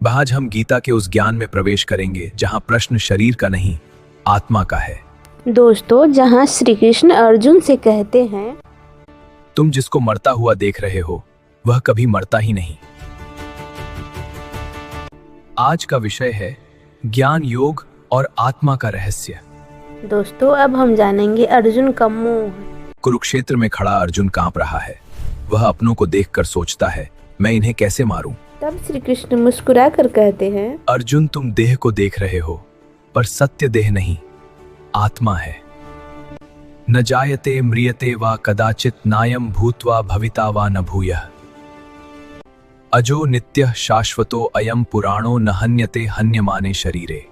आज हम गीता के उस ज्ञान में प्रवेश करेंगे जहां प्रश्न शरीर का नहीं, आत्मा का है। दोस्तों, जहां श्री कृष्ण अर्जुन से कहते हैं, तुम जिसको मरता हुआ देख रहे हो वह कभी मरता ही नहीं। आज का विषय है ज्ञान योग और आत्मा का रहस्य। दोस्तों अब हम जानेंगे अर्जुन का मोह। कुरुक्षेत्र में खड़ा अर्जुन कांप रहा है। वह अपनों को देखकर सोचता है, मैं इन्हें कैसे मारूं? तब श्री कृष्ण मुस्कुरा कर कहते हैं, अर्जुन, तुम देह को देख रहे हो, पर सत्य देह नहीं, आत्मा है। न जायते म्रियते वा कदाचित नायम भूत्वा भविता वा न भूयः। अजो नित्यः शाश्वतो अयम पुराणो न हन्यते हन्यमाने शरीरे।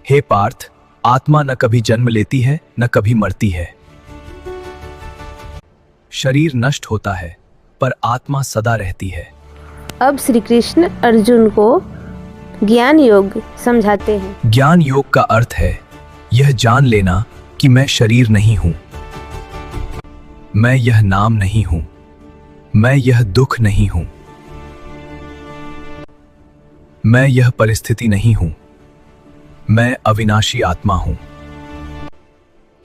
हे पार्थ, आत्मा न कभी जन्म लेती है न कभी मरती है। शरीर नष्ट होता है पर आत्मा सदा रहती है। अब श्री कृष्ण अर्जुन को ज्ञान योग समझाते हैं। ज्ञान योग का अर्थ है यह जान लेना कि मैं शरीर नहीं हूं, मैं यह नाम नहीं हूं, मैं यह दुख नहीं हूं, मैं यह परिस्थिति नहीं हूं, मैं अविनाशी आत्मा हूं।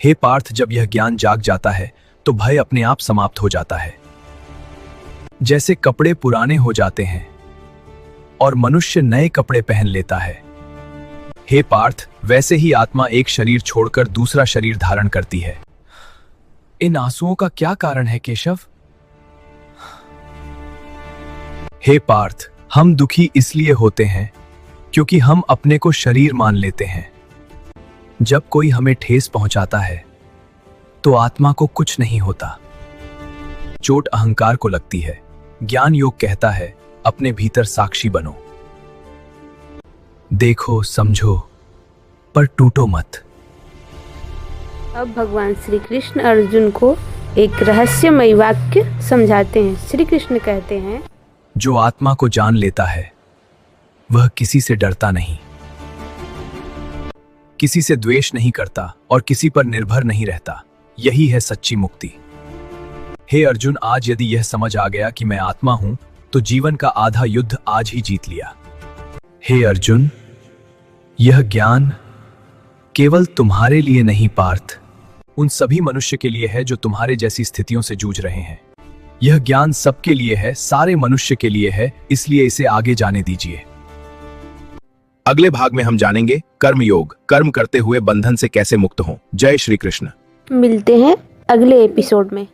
हे पार्थ, जब यह ज्ञान जाग जाता है तो भय अपने आप समाप्त हो जाता है। जैसे कपड़े पुराने हो जाते हैं और मनुष्य नए कपड़े पहन लेता है, हे पार्थ, वैसे ही आत्मा एक शरीर छोड़कर दूसरा शरीर धारण करती है। इन आंसुओं का क्या कारण है केशव? हे पार्थ, हम दुखी इसलिए होते हैं क्योंकि हम अपने को शरीर मान लेते हैं। जब कोई हमें ठेस पहुंचाता है तो आत्मा को कुछ नहीं होता, चोट अहंकार को लगती है। ज्ञान योग कहता है, अपने भीतर साक्षी बनो, देखो समझो पर टूटो मत। अब भगवान श्री कृष्ण अर्जुन को एक रहस्यमय वाक्य समझाते हैं। श्री कृष्ण कहते हैं, जो आत्मा को जान लेता है वह किसी से डरता नहीं, किसी से द्वेष नहीं करता और किसी पर निर्भर नहीं रहता। यही है सच्ची मुक्ति। हे अर्जुन, आज यदि यह समझ आ गया कि मैं आत्मा हूं तो जीवन का आधा युद्ध आज ही जीत लिया। हे अर्जुन, यह ज्ञान केवल तुम्हारे लिए नहीं पार्थ, उन सभी मनुष्य के लिए है जो तुम्हारे जैसी स्थितियों से जूझ रहे हैं। यह ज्ञान सबके लिए है, सारे मनुष्य के लिए है, इसलिए इसे आगे जाने दीजिए। अगले भाग में हम जानेंगे कर्म योग, कर्म करते हुए बंधन से कैसे मुक्त हों। जय श्री कृष्ण। मिलते हैं अगले एपिसोड में।